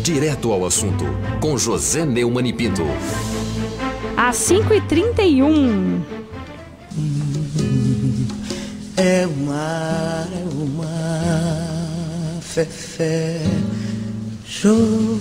Direto ao assunto, com José Neumann e Pinto. Às 5h31. É o mar, fé, choro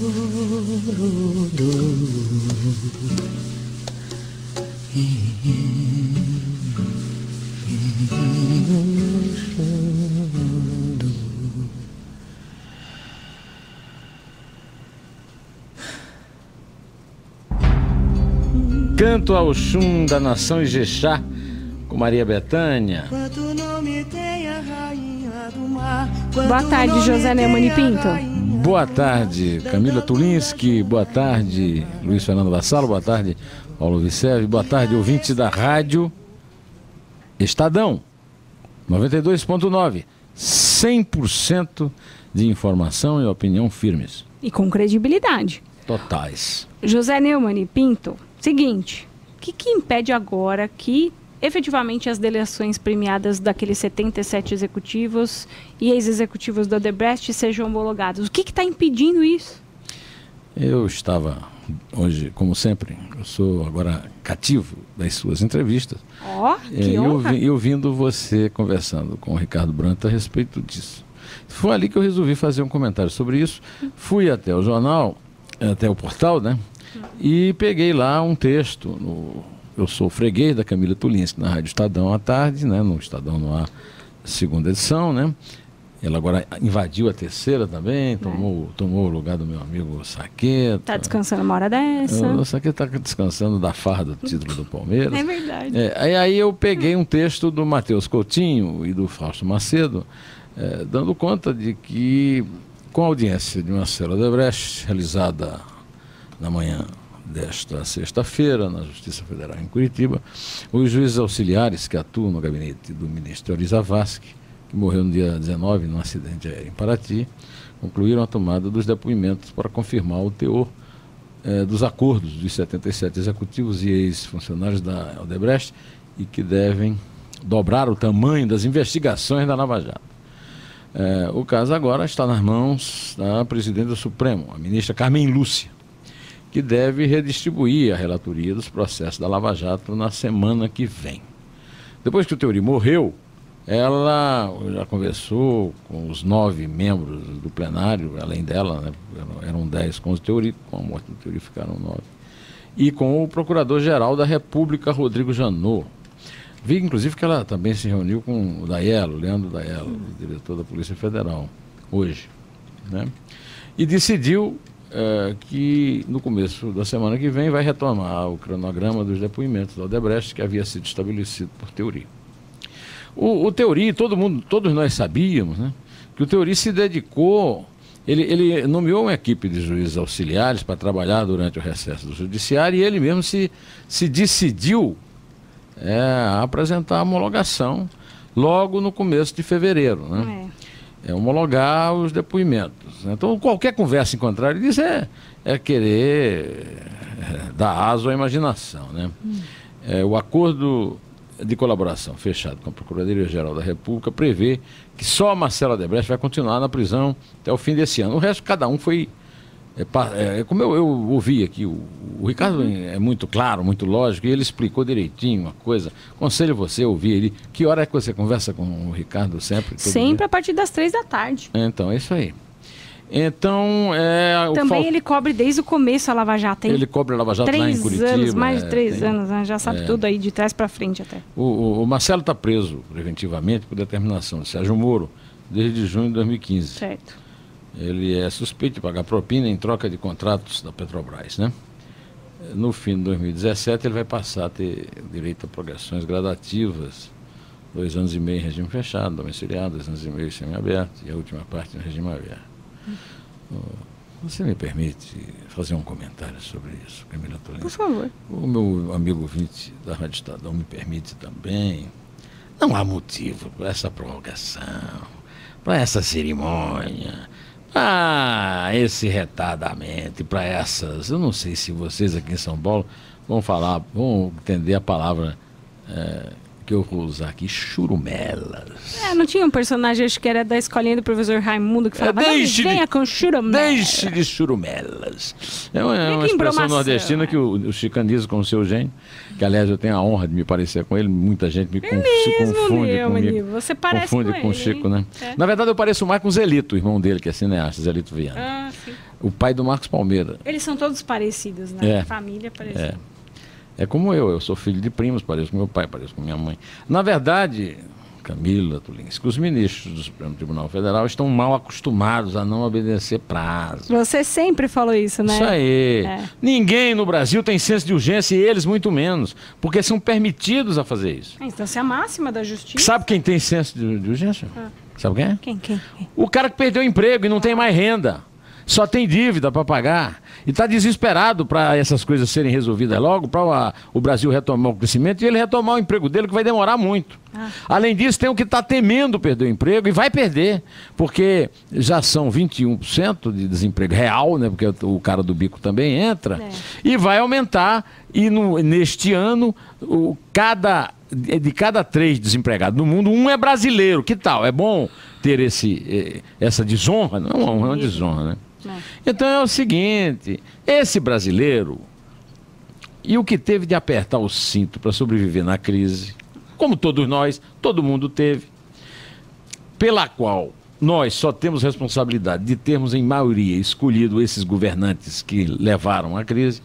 Canto ao Xum da Nação Ijexá, com Maria Bethânia. Boa tarde, José Neumann e Pinto. Boa tarde, Camila Tulinski. Boa tarde, Luiz Fernando Vassalo. Boa tarde, Paulo Vicevi. Boa tarde, ouvintes da rádio Estadão 92.9. 100% de informação e opinião firmes. E com credibilidade. Totais. José Neumann e Pinto, seguinte, o que impede agora que efetivamente as delações premiadas daqueles 77 executivos e ex-executivos da Odebrecht sejam homologados? O que está impedindo isso? Eu estava hoje, como sempre, eu sou agora cativo das suas entrevistas. Que honra! E ouvindo você conversando com o Ricardo Branta a respeito disso. Foi ali que eu resolvi fazer um comentário sobre isso. Fui até o jornal, até o portal, né? E peguei lá um texto. Eu sou freguês da Camila Tulinski na Rádio Estadão à tarde, né? No Estadão no Ar, segunda edição, né? Ela agora invadiu a terceira também, tomou o lugar do meu amigo Saqueta. Está descansando uma hora dessa. O Saqueta está descansando da farra do título do Palmeiras. É verdade. Aí eu peguei um texto do Matheus Coutinho e do Fausto Macedo, dando conta de que, com a audiência de Marcelo Odebrecht, realizada na manhã desta sexta-feira, na Justiça Federal em Curitiba, os juízes auxiliares que atuam no gabinete do ministro Euri Zavascki, que morreu no dia 19 num acidente aéreo em Paraty, concluíram a tomada dos depoimentos para confirmar o teor dos acordos dos 77 executivos e ex-funcionários da Odebrecht e que devem dobrar o tamanho das investigações da Lava Jato. O caso agora está nas mãos da presidente do Supremo, a ministra Carmen Lúcia, que deve redistribuir a relatoria dos processos da Lava Jato na semana que vem. Depois que o Teori morreu, ela já conversou com os 9 membros do plenário, além dela, né, eram 10 com o Teori, com a morte do Teori ficaram 9, e com o Procurador-Geral da República, Rodrigo Janot. Vi, inclusive, que ela também se reuniu com o Daello, Leandro Daello, diretor da Polícia Federal, hoje, né? E decidiu que no começo da semana que vem vai retomar o cronograma dos depoimentos da Odebrecht, que havia sido estabelecido por Teori. O Teori, todos nós sabíamos, né, que o Teori se dedicou, ele nomeou uma equipe de juízes auxiliares para trabalhar durante o recesso do judiciário e ele mesmo se decidiu a apresentar a homologação logo no começo de fevereiro, né? Homologar os depoimentos. Então, qualquer conversa em contrário disso é querer dar aso à imaginação, né? O acordo de colaboração fechado com a Procuradoria-Geral da República prevê que só Marcelo Odebrecht vai continuar na prisão até o fim desse ano. O resto, cada um foi... como eu ouvi aqui, o Ricardo é muito claro, muito lógico, e ele explicou direitinho uma coisa. Aconselho você a ouvir ele. Que hora é que você conversa com o Ricardo sempre? Sempre a partir das 3 da tarde. Então, é isso aí. Então, também ele cobre desde o começo a Lava Jato, hein? Ele cobre a Lava Jato lá em Curitiba. 3 anos, mais de 3 anos, né? Já sabe tudo aí, de trás para frente até. O Marcelo está preso preventivamente por determinação de Sérgio Moro desde junho de 2015. Certo. Ele é suspeito de pagar propina em troca de contratos da Petrobras, né? No fim de 2017 ele vai passar a ter direito a progressões gradativas, 2 anos e meio em regime fechado, domiciliado, 2 anos e meio semi-aberto e a última parte no regime aberto. Você me permite fazer um comentário sobre isso, Camila Tulinski? Por favor. O meu amigo ouvinte da Rádio Estadão me permite também. Não há motivo para essa prorrogação, para essa cerimônia, para esse retardamento, para essas... Eu não sei se vocês aqui em São Paulo vão entender a palavra que eu vou usar aqui, churumelas. Não tinha um personagem, acho que era da escolinha do professor Raimundo, que falava, venha com churumelas. Deixe de churumelas. É uma expressão embromação, nordestina que o chicaniza com o seu gênio, que aliás eu tenho a honra de me parecer com ele, muita gente se confunde comigo. Você parece confunde com o Chico, né? Na verdade eu pareço mais com o Zelito, o irmão dele, que é cineasta, Zelito Viana. Sim. O pai do Marcos Palmeira. Eles são todos parecidos, né? Família parecida. É como eu sou filho de primos, pareço com meu pai, pareço com minha mãe. Na verdade, Camila Tulinski, os ministros do Supremo Tribunal Federal estão mal acostumados a não obedecer prazo. Você sempre falou isso, né? Isso aí. Ninguém no Brasil tem senso de urgência e eles muito menos, porque são permitidos a fazer isso. A instância máxima da justiça. Sabe quem tem senso de urgência? Sabe quem é? Quem? O cara que perdeu o emprego e não tem mais renda. Só tem dívida para pagar e está desesperado para essas coisas serem resolvidas logo, para o Brasil retomar o crescimento e ele retomar o emprego dele, que vai demorar muito. Além disso, tem o que está temendo perder o emprego e vai perder, porque já são 21% de desemprego real, né? Porque o cara do bico também entra, e vai aumentar. E neste ano, de cada 3 desempregados no mundo, 1 é brasileiro. Que tal? É bom ter essa desonra? Não é uma desonra, né? Então é o seguinte, esse brasileiro, e o que teve de apertar o cinto para sobreviver na crise, como todos nós, todo mundo teve, pela qual nós só temos responsabilidade de termos em maioria escolhido esses governantes que levaram a crise,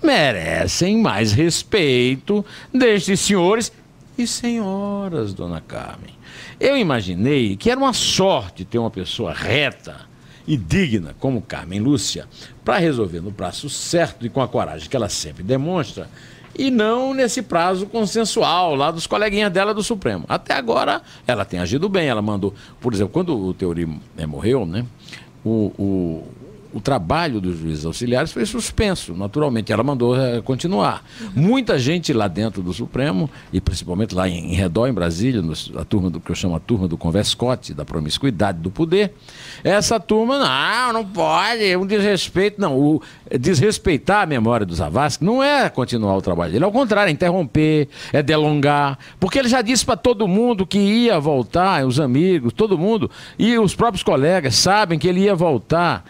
merecem mais respeito destes senhores e senhoras, dona Carmen. Eu imaginei que era uma sorte ter uma pessoa reta e digna como Carmen Lúcia para resolver no prazo certo e com a coragem que ela sempre demonstra e não nesse prazo consensual lá dos coleguinhas dela do Supremo. Até agora ela tem agido bem, ela mandou, por exemplo, quando o Teori morreu, né, o trabalho dos juízes auxiliares foi suspenso, naturalmente, ela mandou continuar. Muita gente lá dentro do Supremo, e principalmente lá em Redó, em Brasília, a turma do que eu chamo a turma do converscote, da promiscuidade do poder, essa turma, não pode, é um desrespeito, não, desrespeitar a memória do Zavascki não é continuar o trabalho dele, ao contrário, é interromper, é delongar, porque ele já disse para todo mundo que ia voltar, os amigos, todo mundo, e os próprios colegas sabem que ele ia voltar,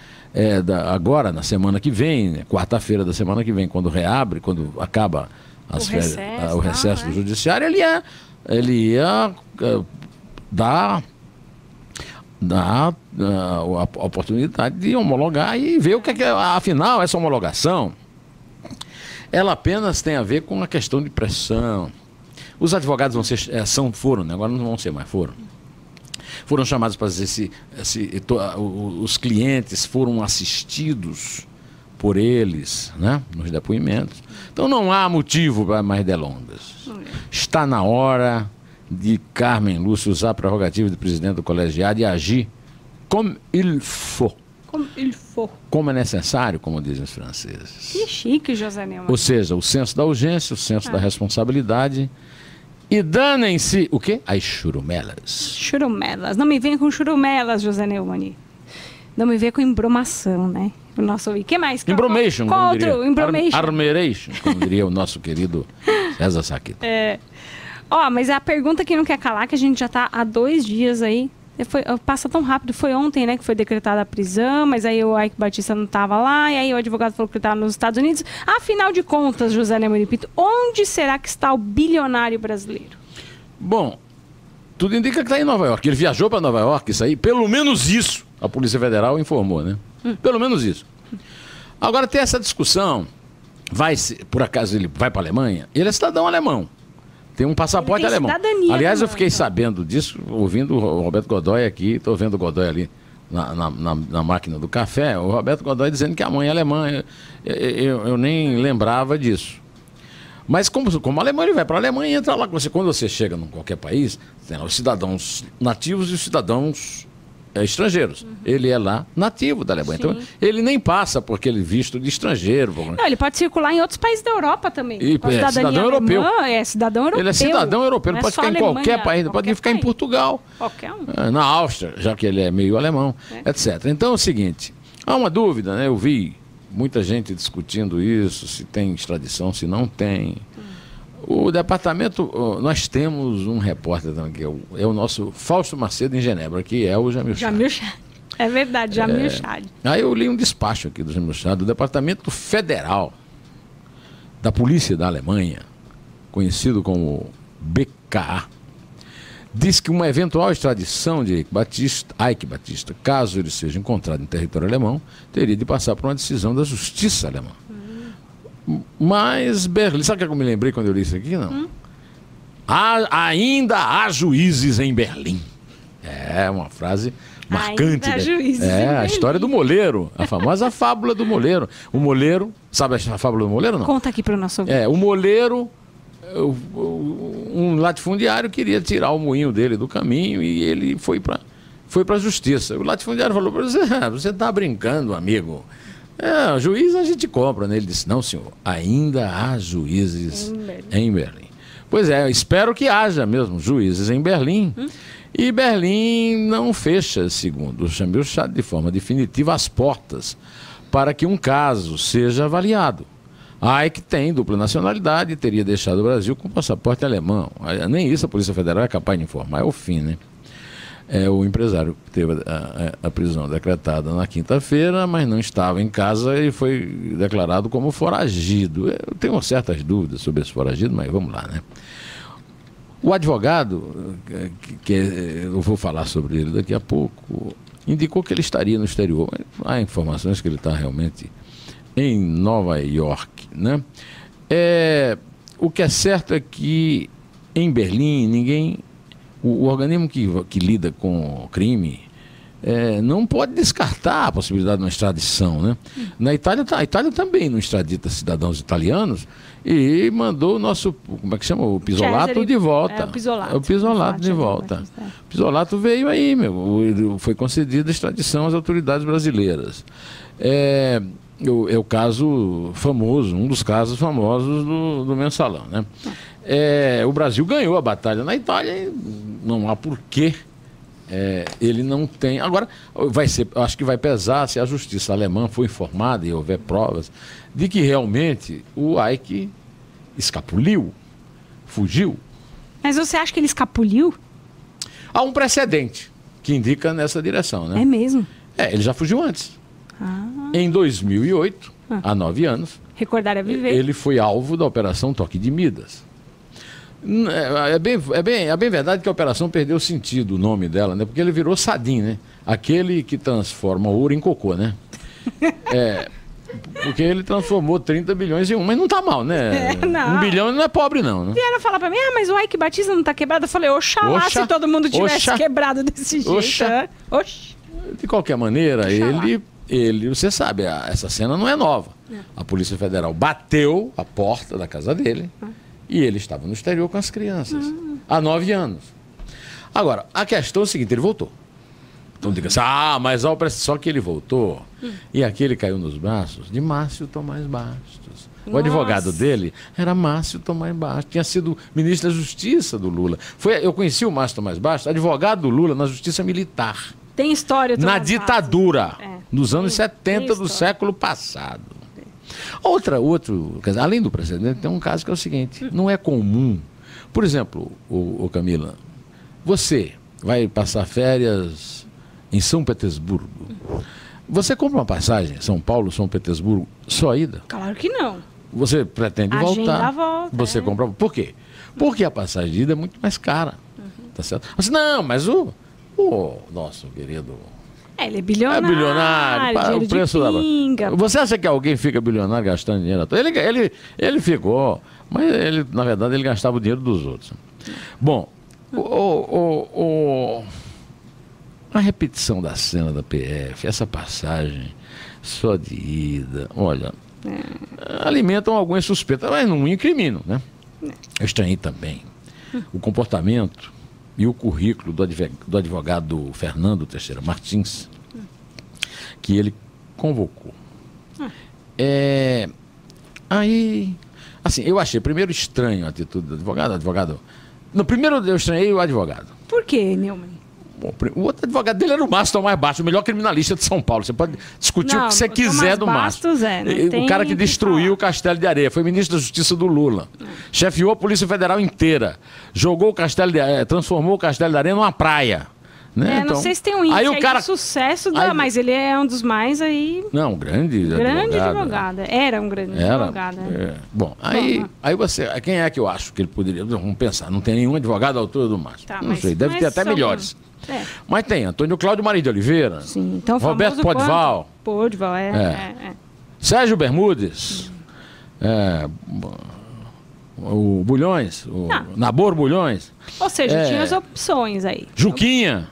agora, na semana que vem, quarta-feira da semana que vem, quando reabre, quando acaba o recesso do judiciário, ele ia dar a oportunidade de homologar e ver o que é, afinal, essa homologação, ela apenas tem a ver com a questão de pressão. Os advogados foram, né? Agora não vão ser mais, foram chamados para dizer os clientes foram assistidos por eles, né, nos depoimentos. Então não há motivo para mais delongas. Está na hora de Carmen Lúcia usar a prerrogativa de presidente do colegiado e agir como il faut. Como é necessário, como dizem os franceses. Que chique, José Neumann. Ou seja, o senso da urgência, o senso da responsabilidade. E danem-se, o quê? As churumelas. Churumelas. Não me venha com churumelas, José Neumann. Não me venha com embromação, né? O nosso... O que mais? Embromation, qual outro? Embromation. Armeration, como diria o nosso querido César Saquito. Mas a pergunta que não quer calar, que a gente já está há 2 dias aí, passa tão rápido, foi ontem, né, que foi decretada a prisão, mas aí o Eike Batista não estava lá, e aí o advogado falou que estava nos Estados Unidos. Afinal de contas, José Neumann Pinto, onde será que está o bilionário brasileiro? Bom, tudo indica que está em Nova York. Ele viajou para Nova York, isso aí, pelo menos isso, a Polícia Federal informou, né? Pelo menos isso. Agora tem essa discussão, por acaso ele vai para a Alemanha, ele é cidadão alemão. Tem um passaporte alemão. Aliás, eu fiquei sabendo disso, ouvindo o Roberto Godoy aqui, estou vendo o Godoy ali na máquina do café, o Roberto Godoy dizendo que a mãe é alemã. Eu nem lembrava disso. Mas como alemão, ele vai para a Alemanha e entra lá. Quando você chega em qualquer país, tem lá os cidadãos nativos e os cidadãos estrangeiros. Ele é lá nativo da Alemanha. Sim. Então, ele nem passa por aquele visto de estrangeiro. Não, ele pode circular em outros países da Europa também. Cidadão europeu. É cidadão europeu. Ele é cidadão europeu. Ele pode ficar em qualquer país. Pode ficar em Portugal. Qualquer um. Na Áustria, já que ele é meio alemão, etc. Então é o seguinte, há uma dúvida, né? Eu vi muita gente discutindo isso, se tem extradição, se não tem. O departamento, nós temos um repórter também, que é o nosso Fausto Macedo em Genebra, que é o Jamil Chad. Jamil Chad. É verdade, Jamil Chad. Aí eu li um despacho aqui do Jamil Chad, do Departamento Federal da Polícia da Alemanha, conhecido como BKA, diz que uma eventual extradição de Eike Batista, caso ele seja encontrado em território alemão, teria de passar por uma decisão da justiça alemã. Mas Berlim, sabe o que eu me lembrei quando eu li isso aqui? Não. Ainda há juízes em Berlim. É uma frase marcante. Ainda há juízes em a Berlim. história do moleiro, a famosa fábula do moleiro. O moleiro, sabe a fábula do moleiro, não? Conta aqui para o nosso ouvinte. O moleiro, um latifundiário queria tirar o moinho dele do caminho e ele foi para a justiça. O latifundiário falou para ele: você está brincando, amigo. Juiz a gente compra, né? Ele disse: não, senhor, ainda há juízes em Berlim. Pois espero que haja mesmo juízes em Berlim. E Berlim não fecha, segundo o Jamil Chad, de forma definitiva as portas para que um caso seja avaliado. Eike tem dupla nacionalidade e teria deixado o Brasil com passaporte alemão. Nem isso a Polícia Federal é capaz de informar, é o fim, né? O empresário teve a prisão decretada na quinta-feira, mas não estava em casa e foi declarado como foragido. Eu tenho certas dúvidas sobre esse foragido, mas vamos lá, né? O advogado, que eu vou falar sobre ele daqui a pouco, indicou que ele estaria no exterior. Há informações que ele está realmente em Nova York, né? O que é certo é que em Berlim o organismo que lida com crime não pode descartar a possibilidade de uma extradição, né? Na Itália, a Itália também não extradita cidadãos italianos e mandou o nosso, como é que chama? O Pisolato de volta. O Pisolato de volta. O Pisolato veio aí, foi concedida a extradição às autoridades brasileiras. É o caso famoso, um dos casos famosos do Mensalão, né? O Brasil ganhou a batalha na Itália e não há porquê ele não tem. Agora, acho que vai pesar se a justiça alemã for informada e houver provas de que realmente o Eike escapuliu, fugiu. Mas você acha que ele escapuliu? Há um precedente que indica nessa direção, né? É mesmo? Ele já fugiu antes. Em 2008, há 9 anos, Recordar é viver. Ele foi alvo da Operação Toque de Midas. É bem verdade que a operação perdeu sentido, o nome dela, né? Porque ele virou Sadim, né? Aquele que transforma ouro em cocô, né? Porque ele transformou 30 bilhões em um, mas não tá mal, né? Não. 1 bilhão não é pobre, não, né? Vieram falar pra mim: mas o Eike Batista não tá quebrado. Eu falei: oxalá se todo mundo tivesse quebrado desse jeito. Oxi. De qualquer maneira, você sabe, essa cena não é nova. A Polícia Federal bateu a porta da casa dele e ele estava no exterior com as crianças, há 9 anos. Agora, a questão é o seguinte: ele voltou. Então diga assim: mas só que ele voltou e aquele caiu nos braços de Márcio Tomás Bastos. O advogado dele era Márcio Tomás Bastos, tinha sido ministro da Justiça do Lula. Eu conheci o Márcio Tomás Bastos, advogado do Lula na Justiça Militar. Tem história. Na ditadura, nos anos 70 do século passado. Além do precedente, tem um caso que é o seguinte: não é comum. Por exemplo, Camila, você vai passar férias em São Petersburgo. Você compra uma passagem São Paulo, São Petersburgo, só ida? Claro que não. Você pretende voltar. Volta, você compra. Por quê? Porque a passagem de ida é muito mais cara. Tá certo? Mas não, mas o nosso querido... Ele é bilionário. É bilionário. O preço da pinga. Você acha que alguém fica bilionário gastando dinheiro? Ele ficou, mas na verdade ele gastava o dinheiro dos outros. Bom, a repetição da cena da PF, essa passagem só de ida, olha, alimentam algumas suspeitas, mas não incriminam, né? Eu estranhei também o comportamento e o currículo do advogado Fernando Teixeira Martins, que ele convocou. Aí, assim, eu achei primeiro estranho a atitude do advogado. Não, primeiro eu estranhei o advogado. Por quê, Neumann? O outro advogado dele era o Márcio Tomás Bastos, o melhor criminalista de São Paulo. Você pode discutir o que você quiser do Márcio. O cara que destruiu o Castelo de Areia. Foi ministro da Justiça do Lula. Chefiou a Polícia Federal inteira. Jogou o Castelo de Areia, transformou o Castelo de Areia numa praia. Né? Então, não sei se tem um índice aí o cara, de sucesso, mas ele é um dos mais aí... Não, grande advogado. Era um grande advogado. Bom, aí você... Quem é que eu acho que ele poderia... Vamos pensar, não tem nenhum advogado à altura do Márcio. Tá, não sei, deve ter até melhores. Mas tem Antônio Cláudio Maria de Oliveira. Sim, então Roberto Podival. Podival, Sérgio Bermudes. O Bulhões. O Nabor Bulhões. Ou seja, tinha as opções aí. Juquinha.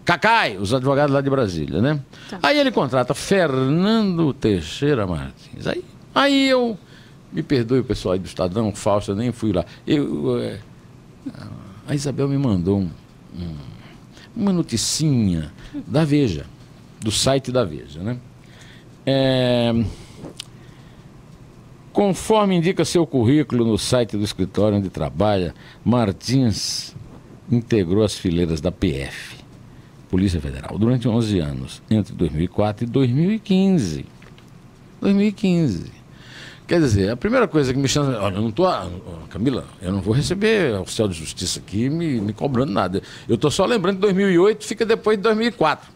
Cacai, os advogados lá de Brasília, né? Tá. Aí ele contrata Fernando Teixeira Martins. Aí eu... Me perdoe o pessoal aí do Estadão, Fausto, eu nem fui lá. A Isabel me mandou uma noticinha da Veja, do site da Veja, né? Conforme indica seu currículo no site do escritório onde trabalha, Martins integrou as fileiras da PF, Polícia Federal, durante 11 anos, entre 2004 e 2015. 2015. Quer dizer, a primeira coisa que me chama... Olha, eu não estou... Camila, eu não vou receber o oficial de justiça aqui me cobrando nada. Eu estou só lembrando que 2008 fica depois de 2004.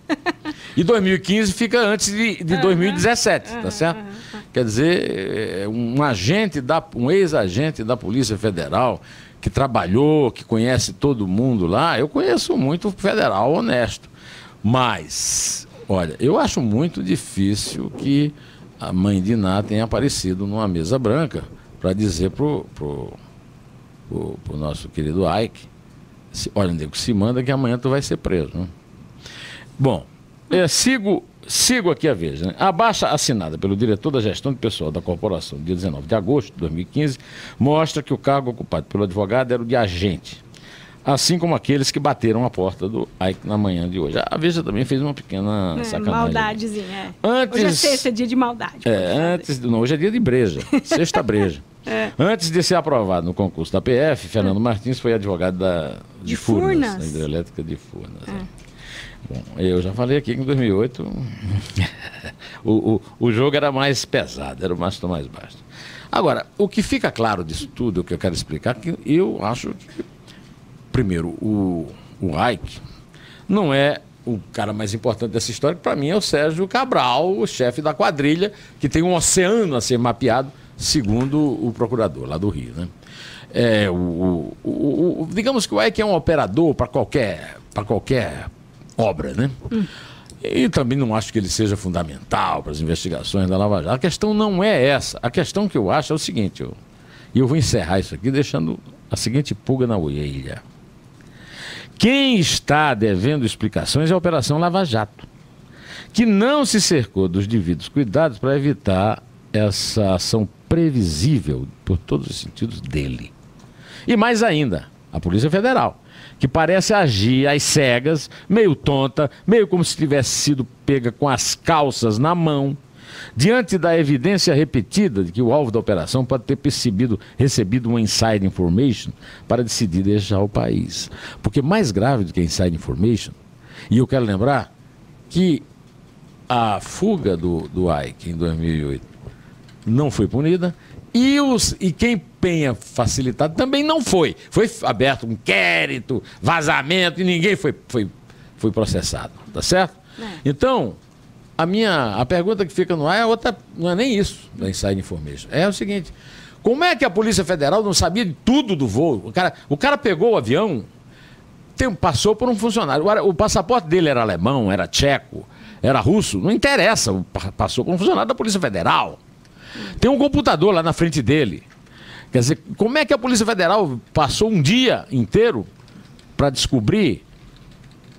E 2015 fica antes de 2017, tá certo? Quer dizer, um ex-agente da Polícia Federal que trabalhou, que conhece todo mundo lá, eu conheço muito federal honesto. Mas, olha, eu acho muito difícil que a mãe de Iná tenha aparecido numa mesa branca para dizer pro nosso querido Ike, olha, nego, se manda que amanhã tu vai ser preso. Né? Bom, sigo aqui a Veja. Né? A baixa assinada pelo diretor da gestão de pessoal da corporação, dia 19 de agosto de 2015, mostra que o cargo ocupado pelo advogado era o de agente, assim como aqueles que bateram a porta do Ike na manhã de hoje. A Veja também fez uma pequena sacanagem. Maldadezinha, Antes, hoje é sexta, é dia de maldade. Hoje é dia de breja, sexta breja. Antes de ser aprovado no concurso da PF, Fernando Martins foi advogado de Furnas, da hidrelétrica de Furnas. Bom, eu já falei aqui que em 2008 o jogo era mais pesado, era o Márcio Tomás Bastos. Agora, o que fica claro disso tudo, o que eu quero explicar, que eu acho que, primeiro, o Ike não é o cara mais importante dessa história, que para mim é o Sérgio Cabral, o chefe da quadrilha, que tem um oceano a ser mapeado, segundo o procurador lá do Rio, né? Digamos que o Ike é um operador para qualquer obra, né? E também não acho que ele seja fundamental para as investigações da Lava Jato. A questão não é essa. A questão que eu acho é o seguinte, e eu vou encerrar isso aqui deixando a seguinte pulga na orelha. Quem está devendo explicações é a Operação Lava Jato, que não se cercou dos devidos cuidados para evitar essa ação previsível, por todos os sentidos, dele. E mais ainda, a Polícia Federal, que parece agir às cegas, meio tonta, meio como se tivesse sido pega com as calças na mão, diante da evidência repetida de que o alvo da operação pode ter recebido uma inside information para decidir deixar o país. Porque mais grave do que a inside information, e eu quero lembrar que a fuga do Ike em 2008 não foi punida, e quem tenha facilitado também não foi. Foi aberto um inquérito, vazamento, e ninguém foi processado, tá certo? Então, a pergunta que fica no ar é outra, não é nem isso da Inside Information. É o seguinte, como é que a Polícia Federal não sabia de tudo do voo? O cara pegou o avião, passou por um funcionário, o passaporte dele era alemão, era tcheco, era russo, não interessa, passou por um funcionário da Polícia Federal. Tem um computador lá na frente dele. Quer dizer, como é que a Polícia Federal passou um dia inteiro para descobrir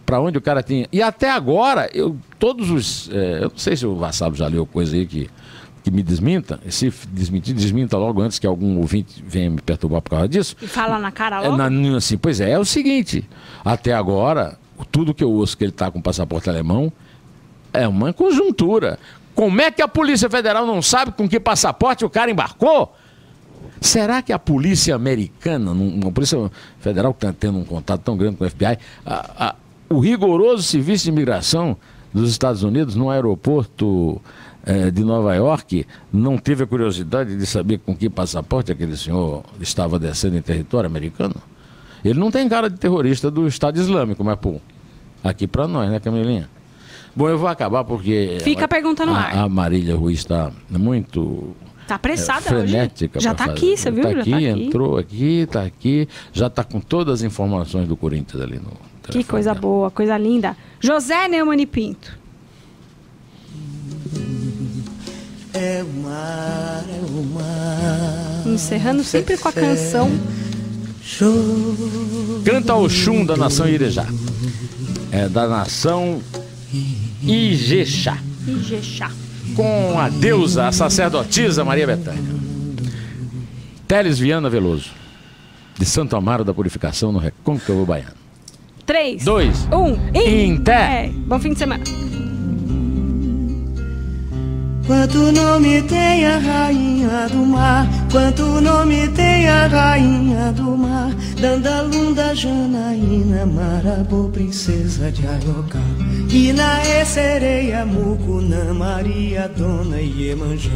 para onde o cara tinha... E até agora, eu não sei se o Vassalo já leu coisa aí que me desminta. Se desmentir, desminta logo antes que algum ouvinte venha me perturbar por causa disso. E fala na cara logo? Assim, pois é o seguinte. Até agora, tudo que eu ouço que ele está com passaporte alemão é uma conjuntura. Como é que a Polícia Federal não sabe com que passaporte o cara embarcou? Será que a polícia americana, uma polícia federal que está tendo um contato tão grande com o FBI, o rigoroso serviço de imigração dos Estados Unidos no aeroporto de Nova York não teve a curiosidade de saber com que passaporte aquele senhor estava descendo em território americano? Ele não tem cara de terrorista do Estado Islâmico, mas pô, aqui para nós, né, Camilinha? Bom, eu vou acabar porque fica a pergunta no ar. A Marília Ruiz está muito apressada frenética. Hoje. Já está aqui, você viu? Está aqui, já tá entrou aqui, está aqui, já está com todas as informações do Corinthians ali no telefone. Que coisa boa, coisa linda. José Neumann e Pinto. É o mar, é o mar. Encerrando sempre com a canção. Canta Oxum da nação Irejá. É da nação Ijexá. Ijexá. Com a deusa, a sacerdotisa Maria Bethânia. Teles Viana Veloso, de Santo Amaro da Purificação, no Recôncavo Baiano. 3, 2, 1, Inté. Bom fim de semana. Quanto nome tem a rainha do mar, quanto nome tem a rainha do mar, Dandalunda, Janaína, Marabô, princesa de Ayocá, Inaê, Sereia, Mucunã, Maria, Dona Iemanjá.